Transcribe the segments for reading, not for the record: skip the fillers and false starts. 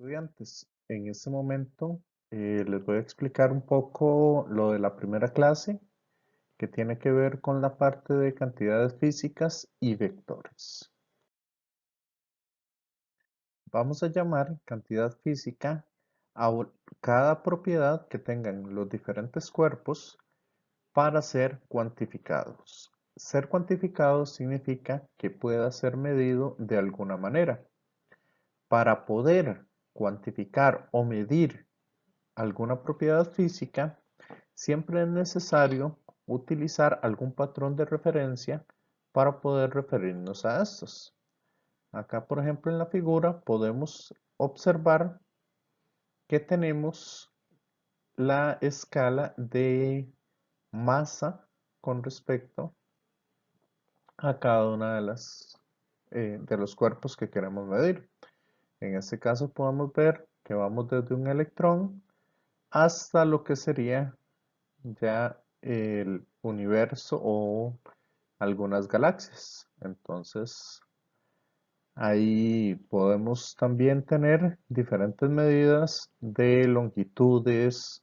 Estudiantes, en este momento les voy a explicar un poco lo de la primera clase que tiene que ver con la parte de cantidades físicas y vectores. Vamos a llamar cantidad física a cada propiedad que tengan los diferentes cuerpos para ser cuantificados. Ser cuantificado significa que pueda ser medido de alguna manera. Para poder cuantificar o medir alguna propiedad física, siempre es necesario utilizar algún patrón de referencia para poder referirnos a estos. Acá, por ejemplo, en la figura podemos observar que tenemos la escala de masa con respecto a cada una de los cuerpos que queremos medir. En este caso podemos ver que vamos desde un electrón hasta lo que sería ya el universo o algunas galaxias. Entonces, ahí podemos también tener diferentes medidas de longitudes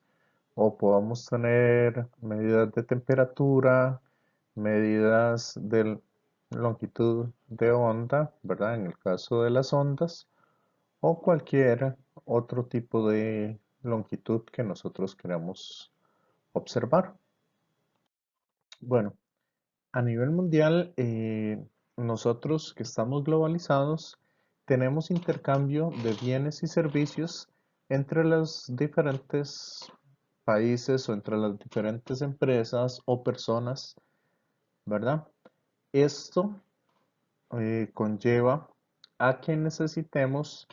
o podemos tener medidas de temperatura, medidas de longitud de onda, ¿verdad? En el caso de las ondas o cualquier otro tipo de longitud que nosotros queramos observar. Bueno, a nivel mundial, nosotros que estamos globalizados, tenemos intercambio de bienes y servicios entre los diferentes países o entre las diferentes empresas o personas, ¿verdad? Esto conlleva a que necesitemos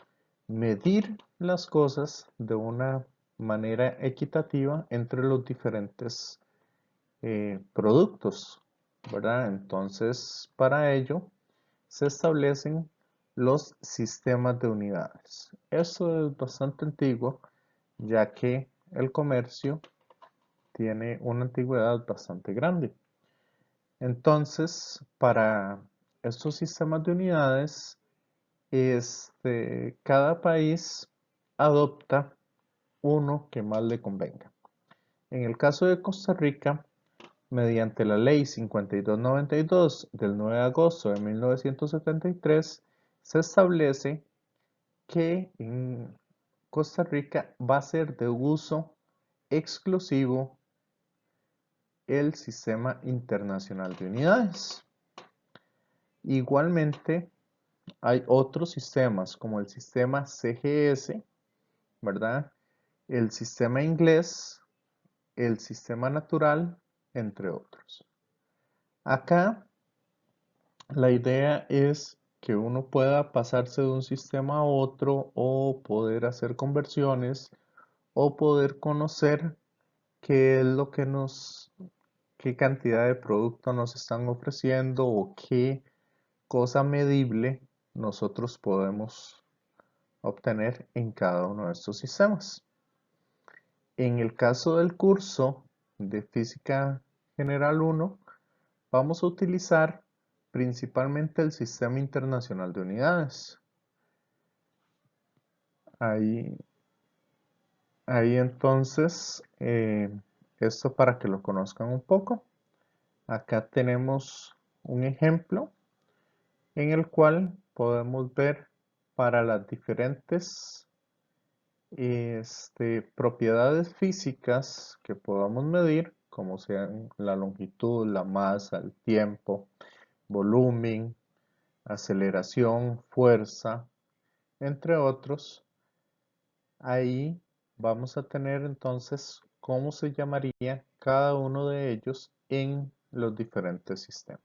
medir las cosas de una manera equitativa entre los diferentes productos, ¿verdad? Entonces, para ello se establecen los sistemas de unidades. Esto es bastante antiguo, ya que el comercio tiene una antigüedad bastante grande. Entonces, para estos sistemas de unidades, cada país adopta uno que más le convenga. En el caso de Costa Rica, mediante la Ley 5292 del 9 de agosto de 1973, se establece que en Costa Rica va a ser de uso exclusivo el Sistema Internacional de Unidades. Igualmente, hay otros sistemas como el sistema CGS, ¿verdad? El sistema inglés, el sistema natural, entre otros. Acá la idea es que uno pueda pasarse de un sistema a otro o poder hacer conversiones o poder conocer qué es lo que qué cantidad de producto nos están ofreciendo o qué cosa medible nosotros podemos obtener en cada uno de estos sistemas. En el caso del curso de Física General 1, vamos a utilizar principalmente el Sistema Internacional de Unidades. Ahí, ahí entonces, esto para que lo conozcan un poco. Acá tenemos un ejemplo en el cual podemos ver para las diferentes propiedades físicas que podamos medir, como sean la longitud, la masa, el tiempo, volumen, aceleración, fuerza, entre otros. Ahí vamos a tener entonces cómo se llamaría cada uno de ellos en los diferentes sistemas.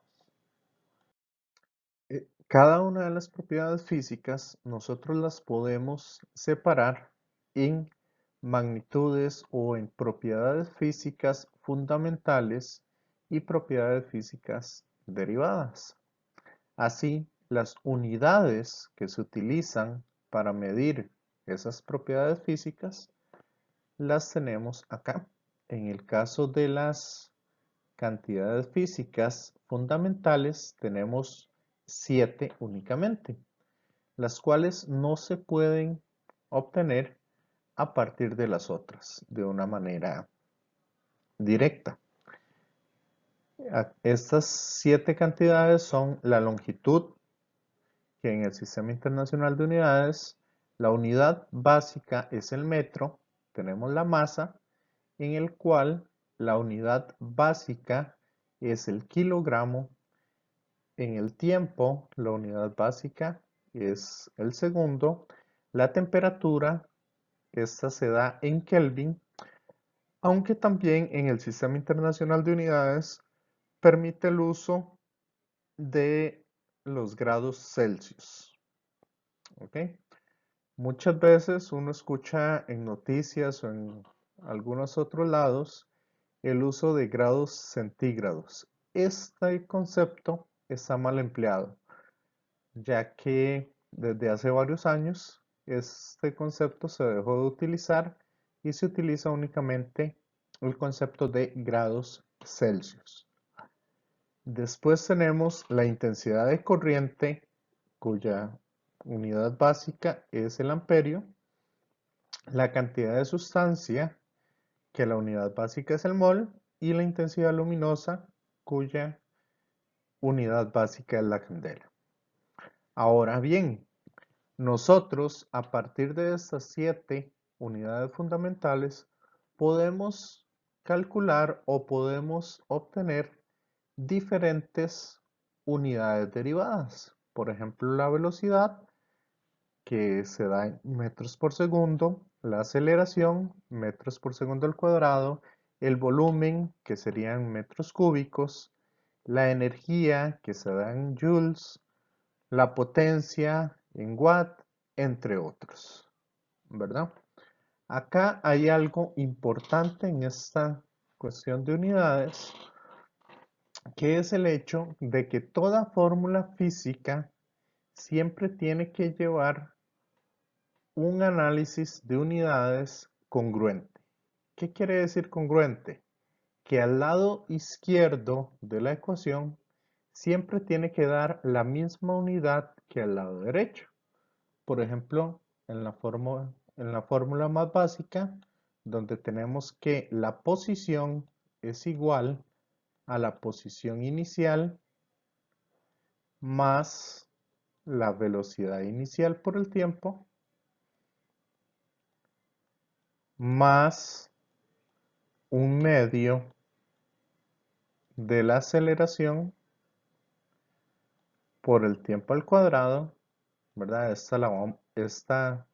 Cada una de las propiedades físicas nosotros las podemos separar en magnitudes o en propiedades físicas fundamentales y propiedades físicas derivadas. Así, las unidades que se utilizan para medir esas propiedades físicas las tenemos acá. En el caso de las cantidades físicas fundamentales tenemos 7 únicamente, las cuales no se pueden obtener a partir de las otras de una manera directa. Estas 7 cantidades son la longitud, que en el Sistema Internacional de Unidades, la unidad básica es el metro, tenemos la masa, en el cual la unidad básica es el kilogramo, en el tiempo la unidad básica es el segundo, la temperatura, esta se da en Kelvin, aunque también en el Sistema Internacional de Unidades permite el uso de los grados Celsius. ¿Ok? Muchas veces uno escucha en noticias o en algunos otros lados el uso de grados centígrados. Este concepto está mal empleado, ya que desde hace varios años este concepto se dejó de utilizar y se utiliza únicamente el concepto de grados Celsius. Después tenemos la intensidad de corriente, cuya unidad básica es el amperio, la cantidad de sustancia, que la unidad básica es el mol, y la intensidad luminosa, cuya unidad básica es la candela. Ahora bien, nosotros a partir de estas 7 unidades fundamentales podemos calcular o podemos obtener diferentes unidades derivadas. Por ejemplo, la velocidad, que se da en metros por segundo, la aceleración, metros por segundo al cuadrado, el volumen, que serían metros cúbicos, la energía, que se da en joules, la potencia en watt, entre otros, ¿verdad? Acá hay algo importante en esta cuestión de unidades, que es el hecho de que toda fórmula física siempre tiene que llevar un análisis de unidades congruente. ¿Qué quiere decir congruente? Que al lado izquierdo de la ecuación siempre tiene que dar la misma unidad que al lado derecho. Por ejemplo, en la fórmula más básica, donde tenemos que la posición es igual a la posición inicial más la velocidad inicial por el tiempo más un medio de la aceleración por el tiempo al cuadrado, ¿verdad? Esta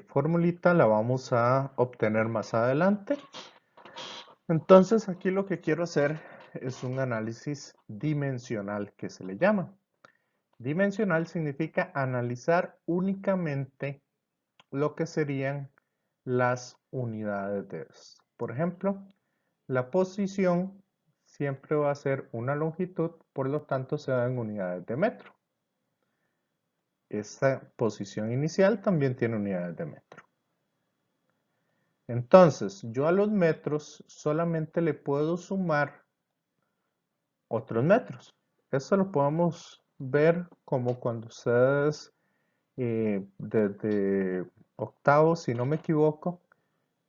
formulita la vamos a obtener más adelante. Entonces aquí lo que quiero hacer es un análisis dimensional, que se le llama. Dimensional significa analizar únicamente lo que serían las unidades de esto. Por ejemplo, la posición siempre va a ser una longitud, por lo tanto se da en unidades de metro. Esta posición inicial también tiene unidades de metro. Entonces, yo a los metros solamente le puedo sumar otros metros. Esto lo podemos ver como cuando ustedes desde octavo, si no me equivoco,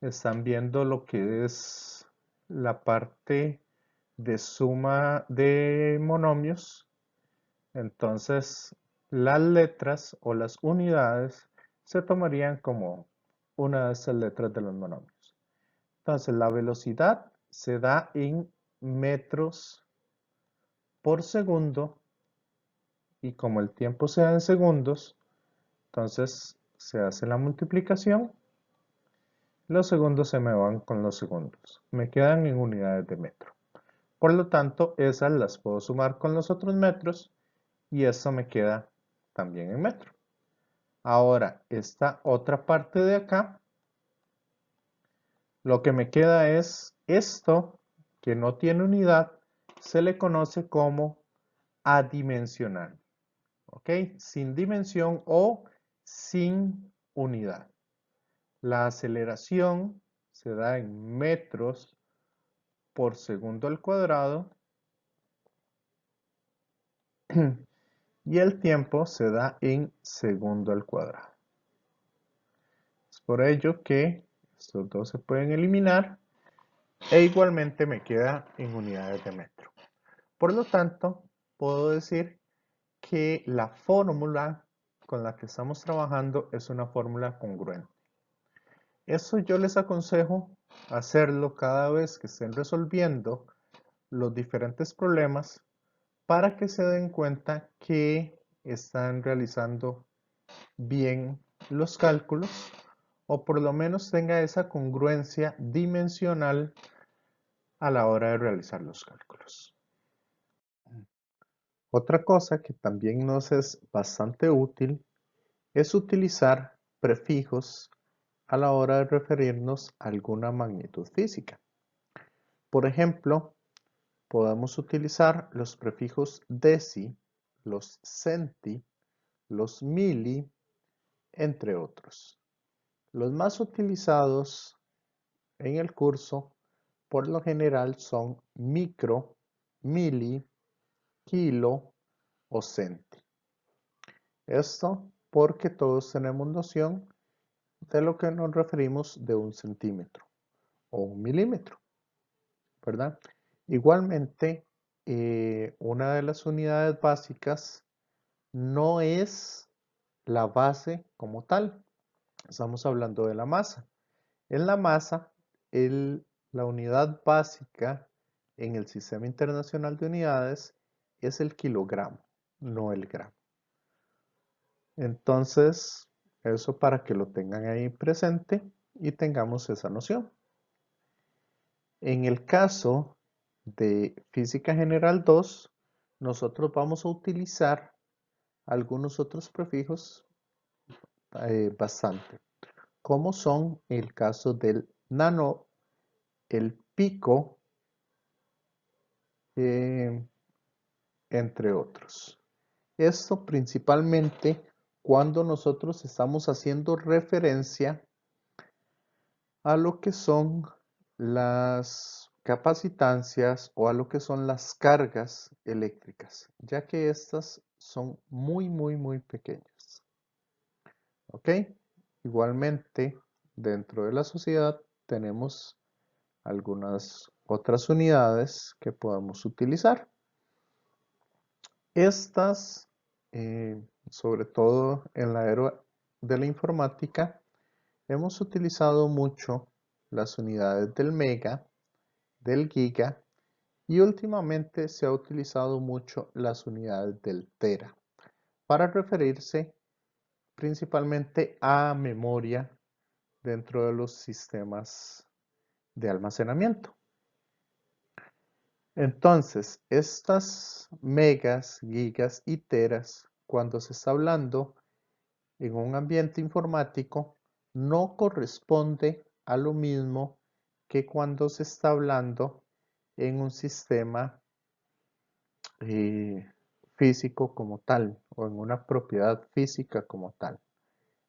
están viendo lo que es la parte de suma de monomios. Entonces, las letras o las unidades se tomarían como una de esas letras de los monomios. Entonces, la velocidad se da en metros por segundo y como el tiempo se da en segundos, entonces se hace la multiplicación. Los segundos se me van con los segundos. Me quedan en unidades de metro. Por lo tanto, esas las puedo sumar con los otros metros y eso me queda también en metro. Ahora, esta otra parte de acá, lo que me queda es esto que no tiene unidad, se le conoce como adimensional. ¿Ok? Sin dimensión o sin unidad. La aceleración se da en metros por segundo al cuadrado y el tiempo se da en segundo al cuadrado. Es por ello que estos dos se pueden eliminar e igualmente me queda en unidades de metro. Por lo tanto, puedo decir que la fórmula con la que estamos trabajando es una fórmula congruente. Eso yo les aconsejo hacerlo cada vez que estén resolviendo los diferentes problemas para que se den cuenta que están realizando bien los cálculos o por lo menos tenga esa congruencia dimensional a la hora de realizar los cálculos. Otra cosa que también nos es bastante útil es utilizar prefijos a la hora de referirnos a alguna magnitud física. Por ejemplo, podemos utilizar los prefijos deci, los centi, los mili, entre otros. Los más utilizados en el curso por lo general son micro, mili, kilo o centi. Esto porque todos tenemos noción de lo que nos referimos de un centímetro o un milímetro, ¿verdad? Igualmente, una de las unidades básicas no es la base como tal. Estamos hablando de la masa. En la masa, la unidad básica en el Sistema Internacional de Unidades es el kilogramo, no el gramo. Entonces, eso para que lo tengan ahí presente y tengamos esa noción. En el caso de Física General 2, nosotros vamos a utilizar algunos otros prefijos bastante, como son el caso del nano, el pico, eh, entre otros. Esto principalmente cuando nosotros estamos haciendo referencia a lo que son las capacitancias o a lo que son las cargas eléctricas, ya que estas son muy pequeñas. ¿Ok? Igualmente, dentro de la sociedad tenemos algunas otras unidades que podemos utilizar. Estas, sobre todo en la era de la informática, hemos utilizado mucho las unidades del mega, del giga y últimamente se ha utilizado mucho las unidades del tera para referirse principalmente a memoria dentro de los sistemas de almacenamiento. Entonces, estas megas, gigas y teras, cuando se está hablando en un ambiente informático, no corresponde a lo mismo que cuando se está hablando en un sistema físico como tal o en una propiedad física como tal,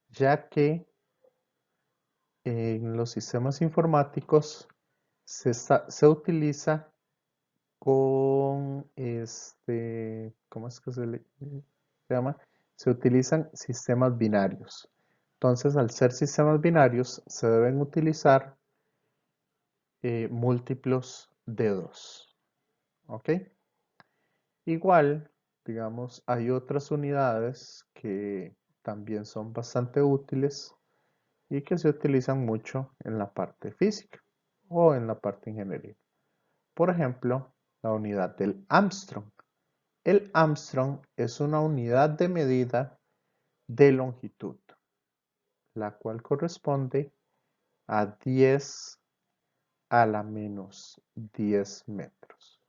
ya que en los sistemas informáticos se utiliza con ¿cómo es que se le llama? Se utilizan sistemas binarios. Entonces, al ser sistemas binarios, se deben utilizar múltiplos de 2. ¿Ok? Igual, digamos, hay otras unidades que también son bastante útiles y que se utilizan mucho en la parte física o en la parte ingeniería. Por ejemplo, la unidad del Armstrong. El Armstrong es una unidad de medida de longitud, la cual corresponde a 10 a la menos 10 metros.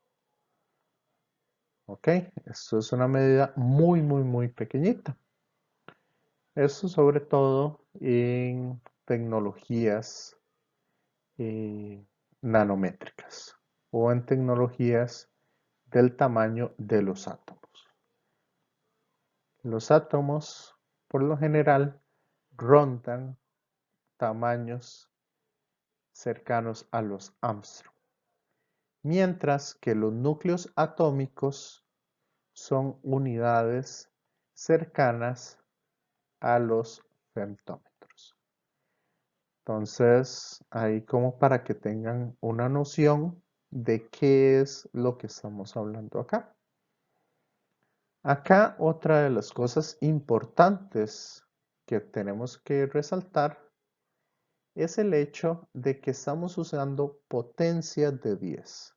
¿Ok? Esto es una medida muy pequeñita. Esto sobre todo en tecnologías nanométricas o en tecnologías del tamaño de los átomos. Los átomos, por lo general, rondan tamaños cercanos a los Armstrong, mientras que los núcleos atómicos son unidades cercanas a los femtómetros. Entonces, ahí como para que tengan una noción de qué es lo que estamos hablando acá. Acá otra de las cosas importantes que tenemos que resaltar es el hecho de que estamos usando potencia de 10.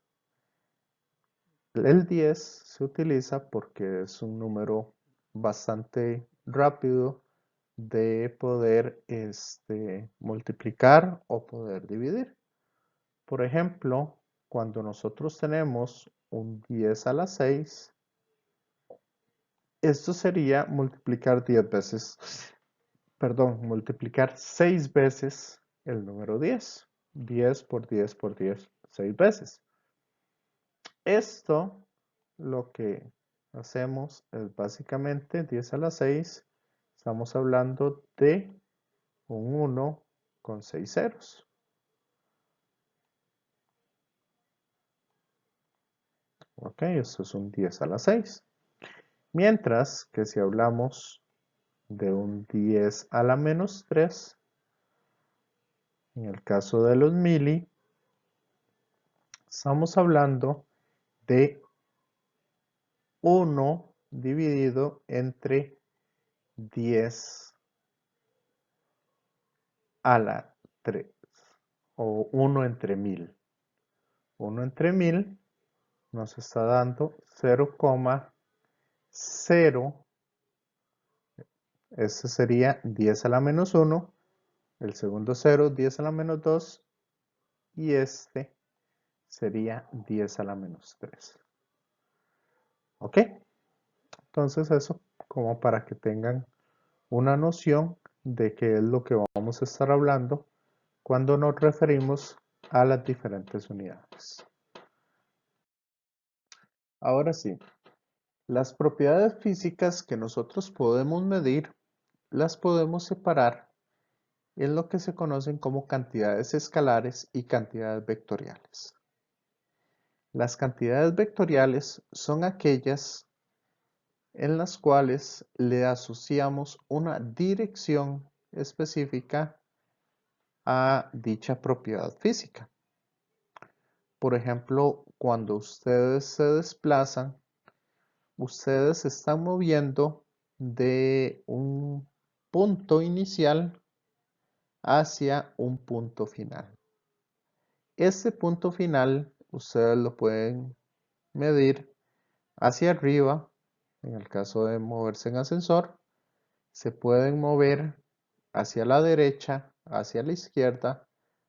El 10 se utiliza porque es un número bastante rápido de poder multiplicar o poder dividir. Por ejemplo, cuando nosotros tenemos un 10 a la 6, esto sería multiplicar 10 veces, perdón, multiplicar 6 veces el número 10. 10 por 10 por 10, 6 veces. Esto lo que hacemos es básicamente 10 a la 6. Estamos hablando de un 1 con 6 ceros. Ok, esto es un 10 a la 6. Mientras que si hablamos de un 10 a la menos 3, en el caso de los mili, estamos hablando de 1 dividido entre 10 a la 3 o 1 entre 1000. 1 entre 1000 nos está dando 0,0. Este sería 10 a la menos 1. El segundo 0, 10 a la menos 2. Y este sería 10 a la menos 3. ¿Ok? Entonces eso como para que tengan una noción de qué es lo que vamos a estar hablando cuando nos referimos a las diferentes unidades. Ahora sí, las propiedades físicas que nosotros podemos medir las podemos separar en lo que se conocen como cantidades escalares y cantidades vectoriales. Las cantidades vectoriales son aquellas en las cuales le asociamos una dirección específica a dicha propiedad física. Por ejemplo, cuando ustedes se desplazan, ustedes se están moviendo de un punto inicial hacia un punto final. Este punto final ustedes lo pueden medir hacia arriba, en el caso de moverse en ascensor, se pueden mover hacia la derecha, hacia la izquierda,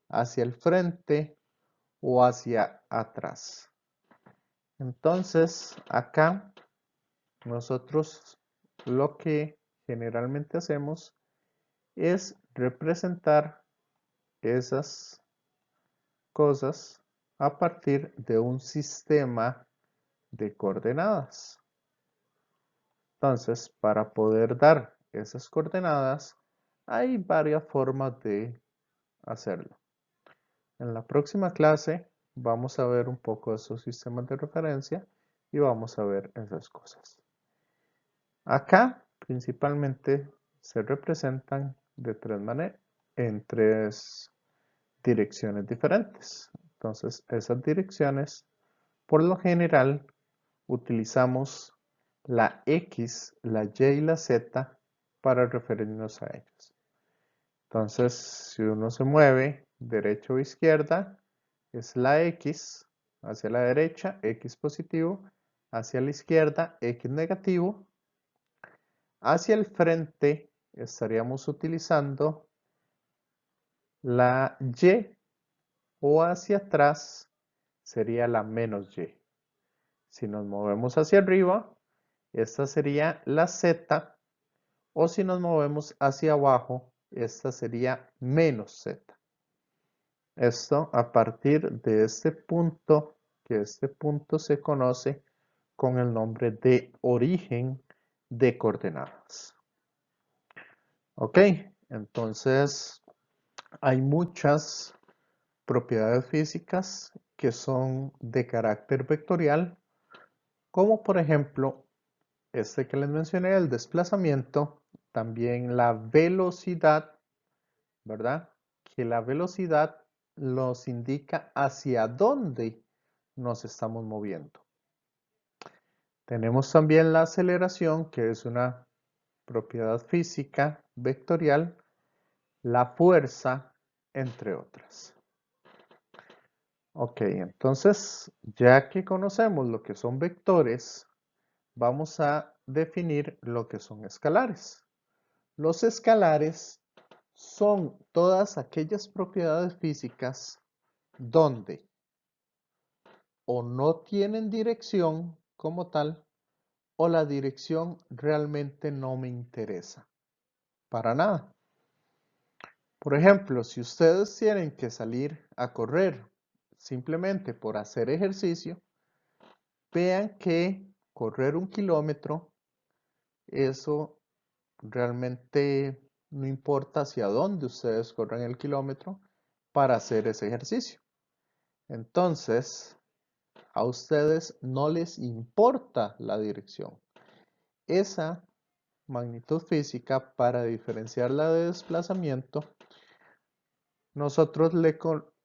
hacia el frente o hacia atrás. Entonces, acá nosotros lo que generalmente hacemos es representar esas cosas a partir de un sistema de coordenadas. Entonces, para poder dar esas coordenadas, hay varias formas de hacerlo. En la próxima clase vamos a ver un poco de esos sistemas de referencia y vamos a ver esas cosas. Acá principalmente se representan de tres maneras, en tres direcciones diferentes. Entonces, esas direcciones, por lo general, utilizamos la X, la Y y la Z para referirnos a ellas. Entonces, si uno se mueve derecha o izquierda, es la X hacia la derecha, X positivo, hacia la izquierda, X negativo. Hacia el frente estaríamos utilizando la Y o hacia atrás sería la menos Y. Si nos movemos hacia arriba, esta sería la Z, o si nos movemos hacia abajo, esta sería menos Z. Esto a partir de este punto, que este punto se conoce con el nombre de origen de coordenadas. Ok, entonces hay muchas propiedades físicas que son de carácter vectorial, como por ejemplo este que les mencioné, el desplazamiento, también la velocidad, ¿verdad? que la velocidad nos indica hacia dónde nos estamos moviendo. Tenemos también la aceleración, que es una propiedad física vectorial, la fuerza, entre otras. Ok, entonces, ya que conocemos lo que son vectores, vamos a definir lo que son escalares. Los escalares son todas aquellas propiedades físicas donde o no tienen dirección como tal, o la dirección realmente no me interesa para nada. Por ejemplo, si ustedes tienen que salir a correr simplemente por hacer ejercicio, vean que correr 1 kilómetro, eso realmente no importa hacia dónde ustedes corran el kilómetro para hacer ese ejercicio. Entonces, a ustedes no les importa la dirección. Esa magnitud física, para diferenciarla de desplazamiento, nosotros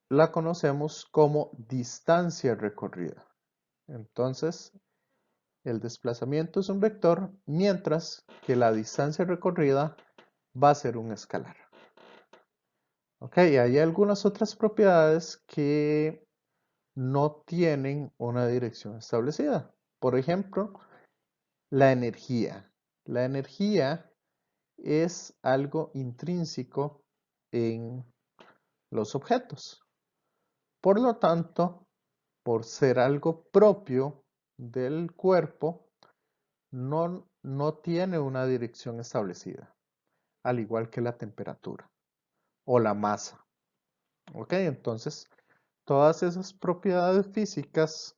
la conocemos como distancia recorrida. Entonces, el desplazamiento es un vector, mientras que la distancia recorrida va a ser un escalar. Ok, hay algunas otras propiedades que no tienen una dirección establecida. Por ejemplo, la energía. La energía es algo intrínseco en los objetos. Por lo tanto, por ser algo propio del cuerpo, no tiene una dirección establecida, al igual que la temperatura o la masa. Ok, entonces todas esas propiedades físicas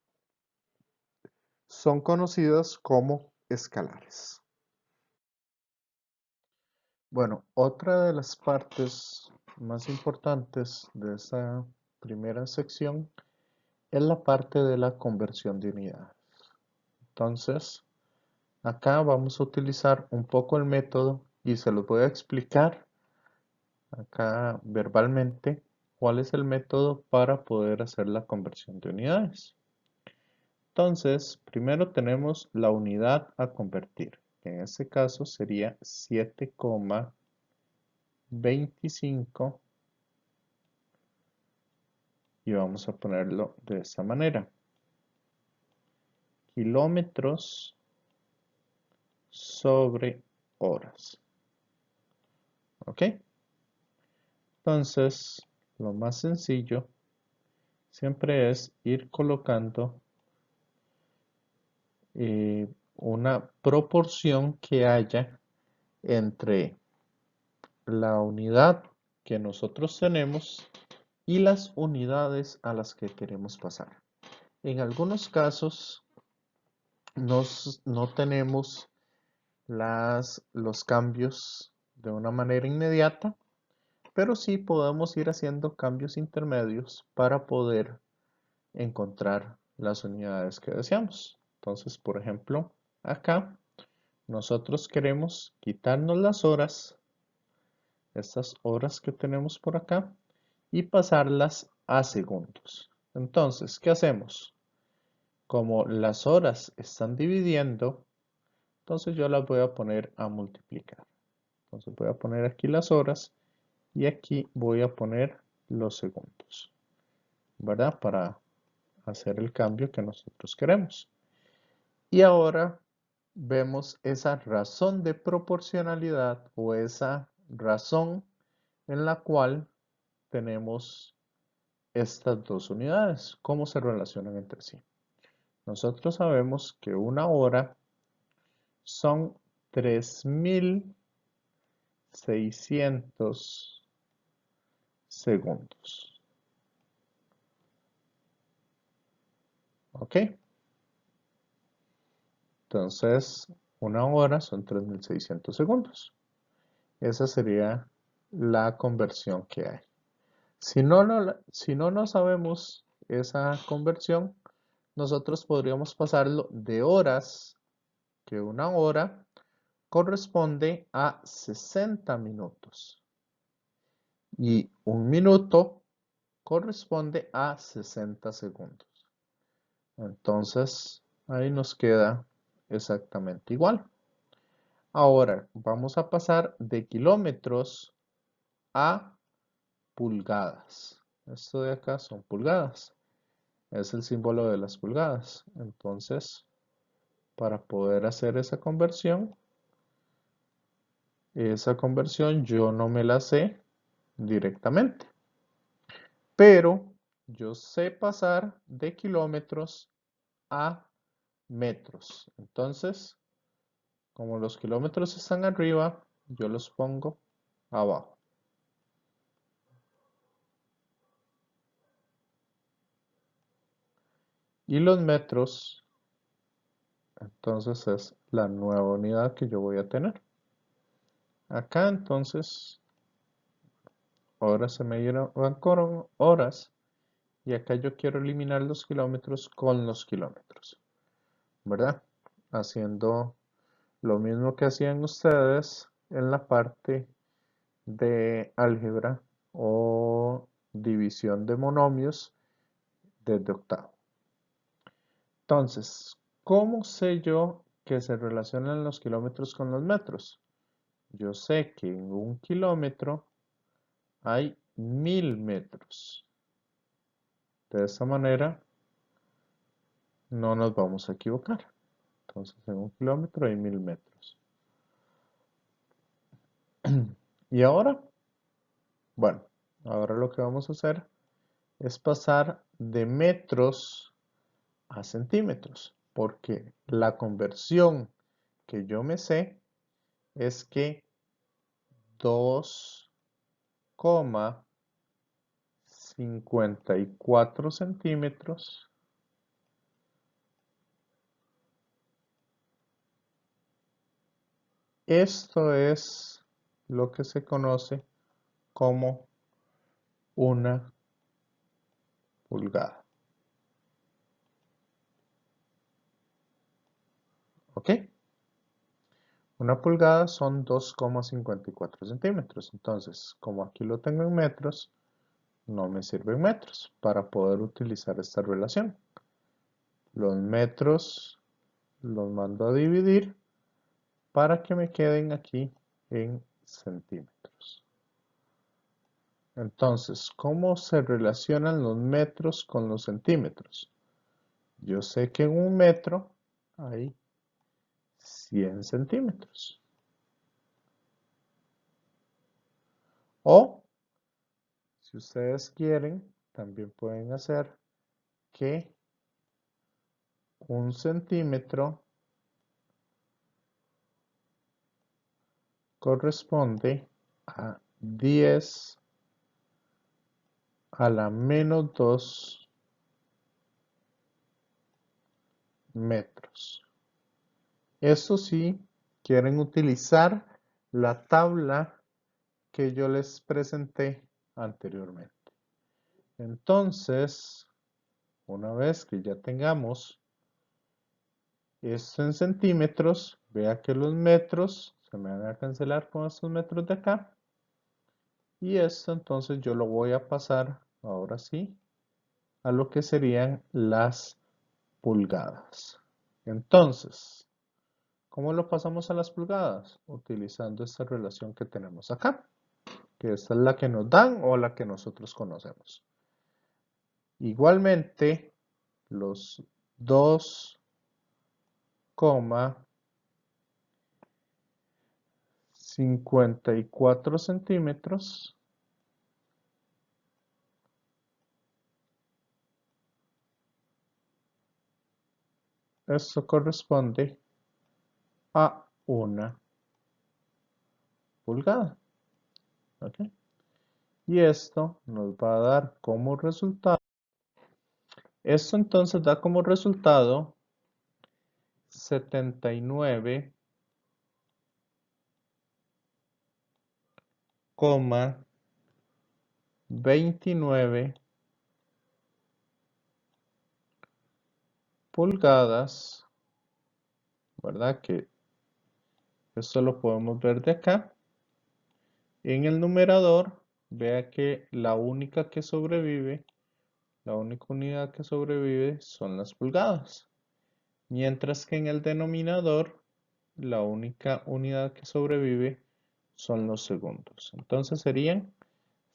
son conocidas como escalares. Bueno, otra de las partes más importantes de esta primera sección es la parte de la conversión de unidades. Entonces, acá vamos a utilizar un poco el método y se los voy a explicar acá verbalmente cuál es el método para poder hacer la conversión de unidades. Entonces, primero tenemos la unidad a convertir, que en este caso sería 7,25 y vamos a ponerlo de esta manera. Kilómetros sobre horas. ¿Ok? Entonces, lo más sencillo siempre es ir colocando una proporción que haya entre la unidad que nosotros tenemos y las unidades a las que queremos pasar. En algunos casos no tenemos los cambios de una manera inmediata, pero sí podemos ir haciendo cambios intermedios para poder encontrar las unidades que deseamos. Entonces, por ejemplo, acá nosotros queremos quitarnos las horas, estas horas que tenemos por acá, y pasarlas a segundos. Entonces, ¿qué hacemos? Como las horas están dividiendo, entonces yo las voy a poner a multiplicar. Entonces voy a poner aquí las horas y aquí voy a poner los segundos, ¿verdad? Para hacer el cambio que nosotros queremos. Y ahora vemos esa razón de proporcionalidad o esa razón en la cual tenemos estas dos unidades, cómo se relacionan entre sí. Nosotros sabemos que una hora son 3.600 segundos. ¿Ok? Entonces, una hora son 3.600 segundos. Esa sería la conversión que hay. Si no sabemos esa conversión, nosotros podríamos pasarlo de horas, que una hora corresponde a 60 minutos. Y un minuto corresponde a 60 segundos. Entonces, ahí nos queda exactamente igual. Ahora, vamos a pasar de kilómetros a pulgadas. Esto de acá son pulgadas. Es el símbolo de las pulgadas. Entonces, para poder hacer esa conversión yo no me la sé directamente. Pero yo sé pasar de kilómetros a metros. Entonces, como los kilómetros están arriba, yo los pongo abajo. Y los metros, entonces es la nueva unidad que yo voy a tener. Acá entonces, ahora se me van con horas. Y acá yo quiero eliminar los kilómetros con los kilómetros, ¿verdad? Haciendo lo mismo que hacían ustedes en la parte de álgebra o división de monomios desde octavo. Entonces, ¿cómo sé yo que se relacionan los kilómetros con los metros? Yo sé que en un kilómetro hay 1000 metros. De esta manera no nos vamos a equivocar. Entonces, en un kilómetro hay 1000 metros. Y ahora, bueno, ahora lo que vamos a hacer es pasar de metros a centímetros, porque la conversión que yo me sé es que 2,54 centímetros esto es lo que se conoce como una pulgada. ¿Ok? Una pulgada son 2,54 centímetros. Entonces, como aquí lo tengo en metros, no me sirven metros para poder utilizar esta relación. Los metros los mando a dividir para que me queden aquí en centímetros. Entonces, ¿cómo se relacionan los metros con los centímetros? Yo sé que en un metro hay 100 centímetros. O, si ustedes quieren, también pueden hacer que un centímetro corresponde a 10 a la menos 2 metros. Eso sí, quieren utilizar la tabla que yo les presenté anteriormente. Entonces, una vez que ya tengamos esto en centímetros, vea que los metros se me van a cancelar con estos metros de acá. Y esto entonces yo lo voy a pasar, ahora sí, a lo que serían las pulgadas. Entonces, ¿cómo lo pasamos a las pulgadas? Utilizando esta relación que tenemos acá, que esta es la que nos dan o la que nosotros conocemos. Igualmente, los 2,54 centímetros, esto corresponde a una pulgada. ¿Ok? Y esto nos va a dar como resultado, esto entonces da como resultado 79,29 pulgadas, ¿verdad? Que esto lo podemos ver de acá. En el numerador vea que la única que sobrevive, la única unidad que sobrevive son las pulgadas. Mientras que en el denominador, la única unidad que sobrevive son los segundos. Entonces serían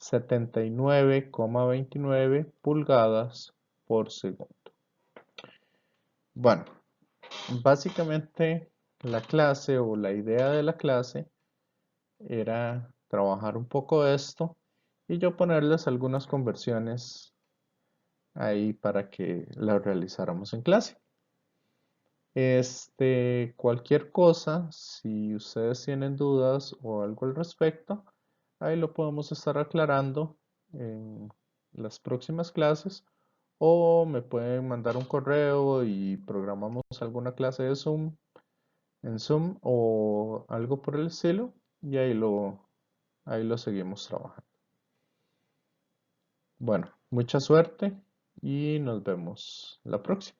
79,29 pulgadas por segundo. Bueno, básicamente la clase o la idea de la clase era trabajar un poco esto y yo ponerles algunas conversiones ahí para que las realizáramos en clase. Cualquier cosa, si ustedes tienen dudas o algo al respecto, ahí lo podemos estar aclarando en las próximas clases o me pueden mandar un correo y programamos alguna clase de Zoom en Zoom o algo por el estilo y ahí lo seguimos trabajando. Bueno, mucha suerte y nos vemos la próxima.